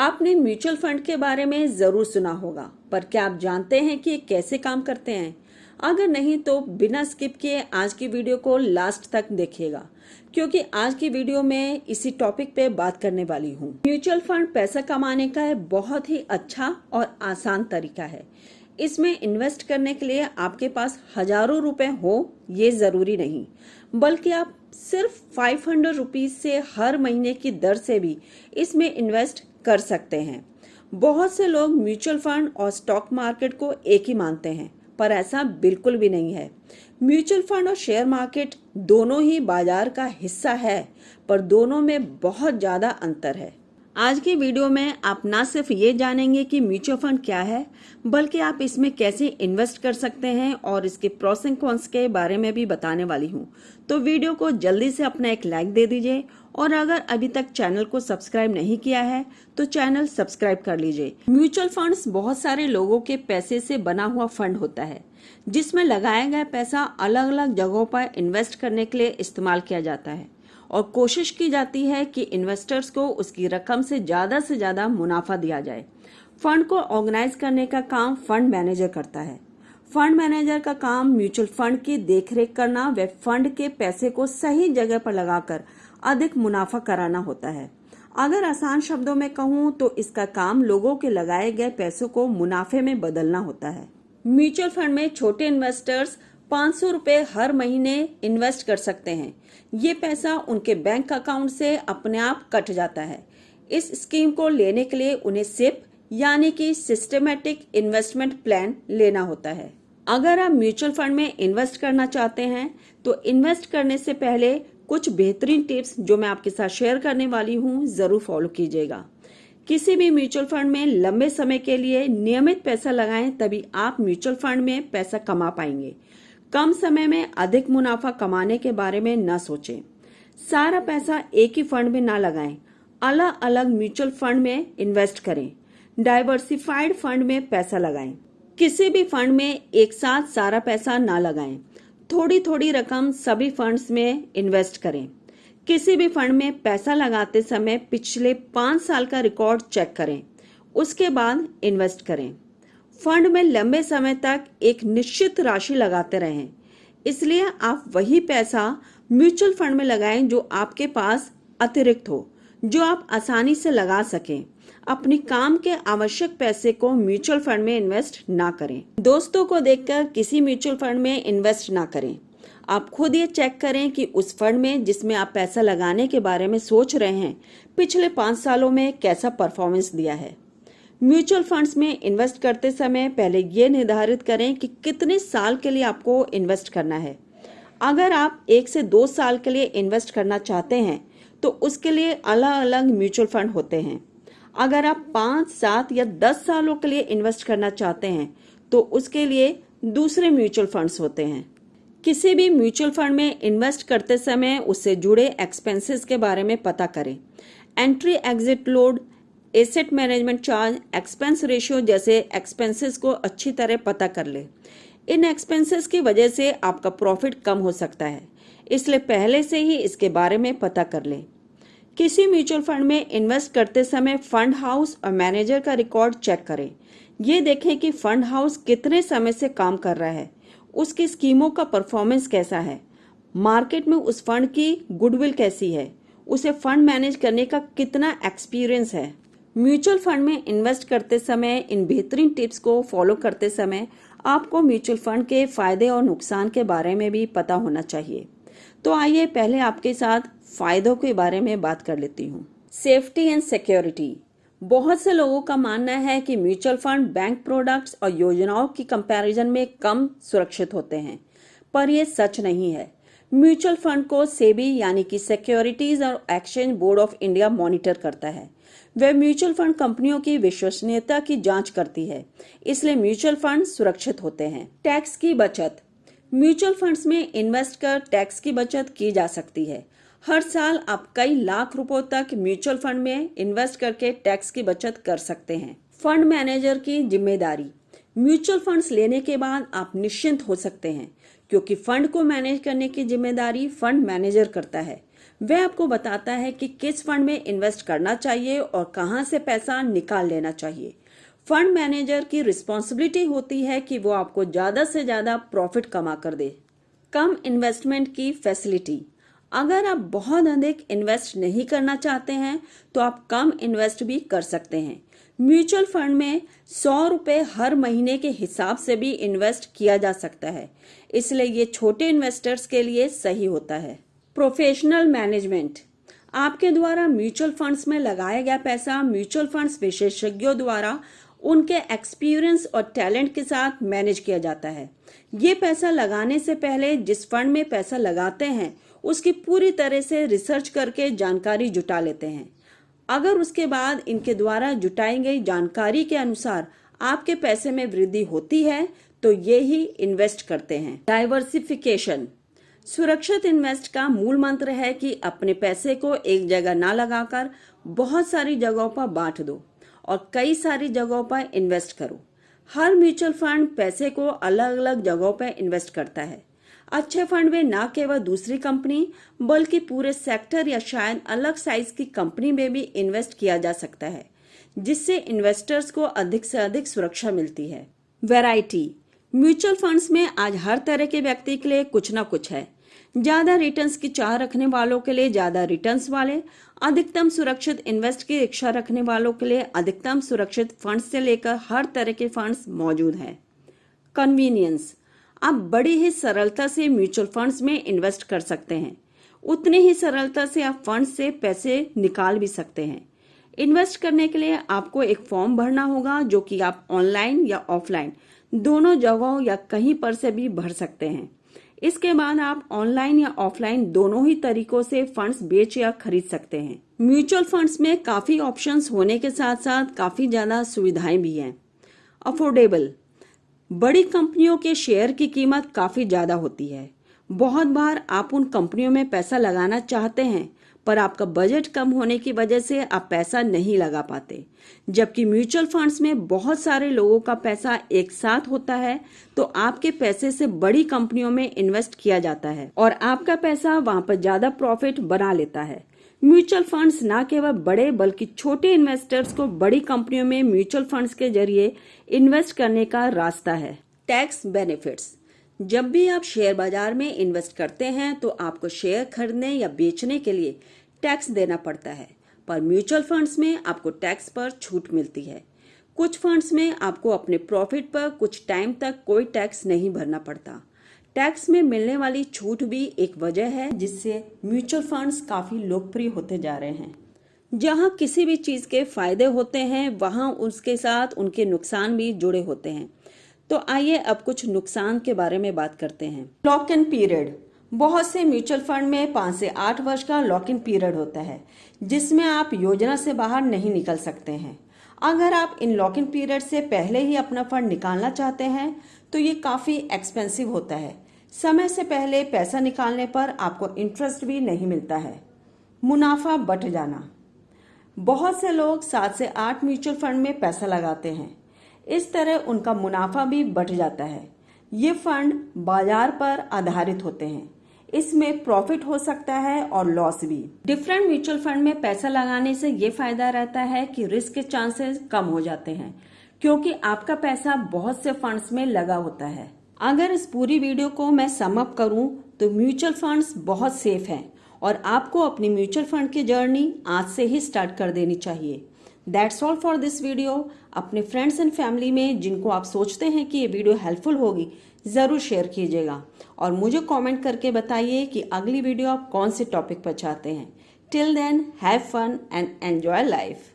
आपने mutual fund के बारे में जरूर सुना होगा, पर क्या आप जानते हैं कि ये कैसे काम करते हैं? अगर नहीं तो बिना स्किप किए आज की वीडियो को लास्ट तक देखिएगा, क्योंकि आज की वीडियो में इसी टॉपिक पे बात करने वाली हूँ। म्यूचुअल फंड पैसा कमाने का एक बहुत ही अच्छा और आसान तरीका है। इसमें इन्वेस्ट करने के लिए आपके पास हजारों रुपए हो ये जरूरी नहीं, बल्कि आप सिर्फ 500 रुपीज से हर महीने की दर से भी इसमें इन्वेस्ट कर सकते हैं। बहुत से लोग म्यूचुअल फंड और स्टॉक मार्केट को एक ही मानते हैं, पर ऐसा बिल्कुल भी नहीं है। म्यूचुअल फंड और शेयर मार्केट दोनों ही बाजार का हिस्सा है, पर दोनों में बहुत ज्यादा अंतर है। आज की वीडियो में आप ना सिर्फ ये जानेंगे कि म्यूचुअल फंड क्या है, बल्कि आप इसमें कैसे इन्वेस्ट कर सकते हैं और इसके प्रोस एंड कॉन्स के बारे में भी बताने वाली हूँ। तो वीडियो को जल्दी से अपना एक लाइक दे दीजिए, और अगर अभी तक चैनल को सब्सक्राइब नहीं किया है तो चैनल सब्सक्राइब कर लीजिए। म्यूचुअल फंड्स बहुत सारे लोगों के पैसे से बना हुआ फंड होता है, जिसमें लगाया गया पैसा अलग अलग जगहों पर इन्वेस्ट करने के लिए इस्तेमाल किया जाता है, और कोशिश की जाती है कि इन्वेस्टर्स को उसकी रकम से ज्यादा मुनाफा दिया जाए। फंड को ऑर्गेनाइज करने का काम फंड मैनेजर करता है। फंड मैनेजर का काम म्यूचुअल फंड की देखरेख करना व फंड के पैसे को सही जगह पर लगाकर अधिक मुनाफा कराना होता है। अगर आसान शब्दों में कहूँ तो इसका काम लोगों के लगाए गए पैसों को मुनाफे में बदलना होता है। म्यूचुअल फंड में छोटे इन्वेस्टर्स 500 रुपए हर महीने इन्वेस्ट कर सकते हैं। ये पैसा उनके बैंक अकाउंट से अपने आप कट जाता है। इस स्कीम को लेने के लिए उन्हें सिप यानी कि सिस्टमेटिक इन्वेस्टमेंट प्लान लेना होता है। अगर आप म्यूचुअल फंड में इन्वेस्ट करना चाहते हैं तो इन्वेस्ट करने से पहले कुछ बेहतरीन टिप्स जो मैं आपके साथ शेयर करने वाली हूँ जरूर फॉलो कीजिएगा। किसी भी म्यूचुअल फंड में लंबे समय के लिए नियमित पैसा लगाएं, तभी आप म्यूचुअल फंड में पैसा कमा पाएंगे। कम समय में अधिक मुनाफा कमाने के बारे में न सोचें। सारा पैसा एक ही फंड में ना लगाएं, अलग अलग म्यूचुअल फंड में इन्वेस्ट करें। डाइवर्सिफाइड फंड में पैसा लगाएं। किसी भी फंड में एक साथ सारा पैसा ना लगाएं, थोड़ी थोड़ी रकम सभी फंड्स में इन्वेस्ट करें। किसी भी फंड में पैसा लगाते समय पिछले 5 साल का रिकॉर्ड चेक करें, उसके बाद इन्वेस्ट करें। फंड में लंबे समय तक एक निश्चित राशि लगाते रहें, इसलिए आप वही पैसा म्यूचुअल फंड में लगाएं जो आपके पास अतिरिक्त हो, जो आप आसानी से लगा सकें। अपनी काम के आवश्यक पैसे को म्यूचुअल फंड में इन्वेस्ट ना करें। दोस्तों को देखकर किसी म्यूचुअल फंड में इन्वेस्ट ना करें। आप खुद ये चेक करें कि उस फंड में जिसमें आप पैसा लगाने के बारे में सोच रहे हैं पिछले 5 सालों में कैसा परफॉर्मेंस दिया है। म्यूचुअल फंड्स में इन्वेस्ट करते समय पहले ये निर्धारित करें कि कितने साल के लिए आपको इन्वेस्ट करना है। अगर आप 1 से 2 साल के लिए इन्वेस्ट करना चाहते हैं तो उसके लिए अलग अलग म्यूचुअल फंड होते हैं। अगर आप 5, 7 या 10 सालों के लिए इन्वेस्ट करना चाहते हैं तो उसके लिए दूसरे म्यूचुअल फंड्स होते हैं। किसी भी म्यूचुअल फंड में इन्वेस्ट करते समय उससे जुड़े एक्सपेंसेस के बारे में पता करें। Entry exit load, asset management charge, expense ratio जैसे एक्सपेंसेस को अच्छी तरह पता कर ले। इन एक्सपेंसेस की वजह से आपका प्रॉफिट कम हो सकता है, इसलिए पहले से ही इसके बारे में पता कर ले। किसी म्यूचुअल फंड में इन्वेस्ट करते समय फंड हाउस और मैनेजर का रिकॉर्ड चेक करें। ये देखें कि फंड हाउस कितने समय से काम कर रहा है, उसकी स्कीमों का परफॉर्मेंस कैसा है, मार्केट में उस फंड की गुडविल कैसी है, उसे फंड मैनेज करने का कितना एक्सपीरियंस है। म्यूचुअल फंड में इन्वेस्ट करते समय इन बेहतरीन टिप्स को फॉलो करते समय आपको म्यूचुअल फंड के फायदे और नुकसान के बारे में भी पता होना चाहिए। तो आइए पहले आपके साथ फायदों के बारे में बात कर लेती हूँ। Safety and security. बहुत से लोगों का मानना है कि म्यूचुअल फंड बैंक प्रोडक्ट्स और योजनाओं की कंपैरिजन में कम सुरक्षित होते हैं, पर यह सच नहीं है। म्यूचुअल फंड को सेबी यानी कि सिक्योरिटीज और exchange board of India monitor करता है। वह म्यूचुअल फंड कंपनियों की विश्वसनीयता की जांच करती है, इसलिए म्यूचुअल फंड सुरक्षित होते हैं। टैक्स की बचत। म्यूचुअल फंड्स में इन्वेस्ट कर टैक्स की बचत की जा सकती है। हर साल आप कई लाख रुपयों तक म्यूचुअल फंड में इन्वेस्ट करके टैक्स की बचत कर सकते हैं। फंड मैनेजर की जिम्मेदारी। म्यूचुअल फंड्स लेने के बाद आप निश्चिंत हो सकते हैं, क्योंकि फंड को मैनेज करने की जिम्मेदारी फंड मैनेजर करता है। वह आपको बताता है कि किस फंड में इन्वेस्ट करना चाहिए और कहां से पैसा निकाल लेना चाहिए। फंड मैनेजर की रिस्पॉन्सिबिलिटी होती है कि वो आपको ज्यादा से ज्यादा प्रॉफिट कमा कर दे। कम इन्वेस्टमेंट की फैसिलिटी। अगर आप बहुत अधिक इन्वेस्ट नहीं करना चाहते हैं तो आप कम इन्वेस्ट भी कर सकते हैं। म्यूचुअल फंड में 100 रुपए हर महीने के हिसाब से भी इन्वेस्ट किया जा सकता है, इसलिए ये छोटे इन्वेस्टर्स के लिए सही होता है। Professional management. आपके द्वारा म्यूचुअल फंड्स में लगाया गया पैसा म्यूचुअल फंड्स विशेषज्ञों द्वारा उनके एक्सपीरियंस और टैलेंट के साथ मैनेज किया जाता है। ये पैसा लगाने से पहले जिस फंड में पैसा लगाते हैं उसकी पूरी तरह से रिसर्च करके जानकारी जुटा लेते हैं। अगर उसके बाद इनके द्वारा जुटाई गई जानकारी के अनुसार आपके पैसे में वृद्धि होती है तो ये ही इन्वेस्ट करते हैं। डाइवर्सिफिकेशन। सुरक्षित इन्वेस्ट का मूल मंत्र है कि अपने पैसे को एक जगह ना लगाकर बहुत सारी जगहों पर बांट दो और कई सारी जगहों पर इन्वेस्ट करो। हर म्यूचुअल फंड पैसे को अलग अलग जगहों पर इन्वेस्ट करता है। अच्छे फंड में न केवल दूसरी कंपनी बल्कि पूरे सेक्टर या शायद अलग साइज की कंपनी में भी इन्वेस्ट किया जा सकता है, जिससे इन्वेस्टर्स को अधिक से अधिक सुरक्षा मिलती है। वैरायटी। म्यूचुअल फंड्स में आज हर तरह के व्यक्ति के लिए कुछ ना कुछ है। ज्यादा रिटर्न्स की चाह रखने वालों के लिए ज्यादा रिटर्न्स वाले, अधिकतम सुरक्षित इन्वेस्ट की इच्छा रखने वालों के लिए अधिकतम सुरक्षित फंड्स से लेकर हर तरह के फंड्स मौजूद हैं। कन्वीनियंस। आप बड़ी ही सरलता से म्यूचुअल फंड्स में इन्वेस्ट कर सकते हैं। उतनी ही सरलता से आप फंड्स से पैसे निकाल भी सकते हैं। इन्वेस्ट करने के लिए आपको एक फॉर्म भरना होगा जो कि आप ऑनलाइन या ऑफलाइन दोनों जगहों या कहीं पर से भी भर सकते हैं। इसके बाद आप ऑनलाइन या ऑफलाइन दोनों ही तरीकों से फंड्स बेच या खरीद सकते हैं। म्यूचुअल फंड्स में काफी ऑप्शंस होने के साथ साथ काफी ज्यादा सुविधाएं भी हैं। अफोर्डेबल। बड़ी कंपनियों के शेयर की कीमत काफी ज्यादा होती है। बहुत बार आप उन कंपनियों में पैसा लगाना चाहते हैं पर आपका बजट कम होने की वजह से आप पैसा नहीं लगा पाते। जबकि म्यूचुअल फंड्स में बहुत सारे लोगों का पैसा एक साथ होता है तो आपके पैसे से बड़ी कंपनियों में इन्वेस्ट किया जाता है और आपका पैसा वहां पर ज्यादा प्रॉफिट बना लेता है। म्यूचुअल फंड्स न केवल बड़े बल्कि छोटे इन्वेस्टर्स को बड़ी कंपनियों में म्यूचुअल फंड्स के जरिए इन्वेस्ट करने का रास्ता है। Tax benefits. जब भी आप शेयर बाजार में इन्वेस्ट करते हैं तो आपको शेयर खरीदने या बेचने के लिए टैक्स देना पड़ता है, पर म्यूचुअल फंड्स में आपको टैक्स पर छूट मिलती है। कुछ फंड्स में आपको अपने प्रॉफिट पर कुछ टाइम तक कोई टैक्स नहीं भरना पड़ता। टैक्स में मिलने वाली छूट भी एक वजह है जिससे म्यूचुअल फंड्स काफी लोकप्रिय होते जा रहे हैं। जहां किसी भी चीज के फायदे होते हैं वहां उसके साथ उनके नुकसान भी जुड़े होते हैं। तो आइए अब कुछ नुकसान के बारे में बात करते हैं। Lock in period. बहुत से म्यूचुअल फंड में 5 से 8 वर्ष का लॉक इन पीरियड होता है जिसमें आप योजना से बाहर नहीं निकल सकते हैं। अगर आप इन लॉक इन पीरियड से पहले ही अपना फंड निकालना चाहते हैं तो ये काफी एक्सपेंसिव होता है। समय से पहले पैसा निकालने पर आपको इंटरेस्ट भी नहीं मिलता है। मुनाफा बट जाना। बहुत से लोग 7 से 8 म्यूचुअल फंड में पैसा लगाते हैं, इस तरह उनका मुनाफा भी बट जाता है। ये फंड बाजार पर आधारित होते हैं, इसमें प्रॉफिट हो सकता है और लॉस भी। डिफरेंट म्यूचुअल फंड में पैसा लगाने से ये फायदा रहता है कि रिस्क के चांसेस कम हो जाते हैं क्योंकि आपका पैसा बहुत से फंड्स में लगा होता है। अगर इस पूरी वीडियो को मैं सम अप करूं तो म्यूचुअल फंड्स बहुत सेफ हैं और आपको अपनी म्यूचुअल फंड की जर्नी आज से ही स्टार्ट कर देनी चाहिए। That's all for this video. अपने फ्रेंड्स एंड फैमिली में जिनको आप सोचते हैं कि ये वीडियो हेल्पफुल होगी जरूर शेयर कीजिएगा और मुझे कमेंट करके बताइए कि अगली वीडियो आप कौन से टॉपिक पर चाहते हैं। Till then have fun and enjoy life.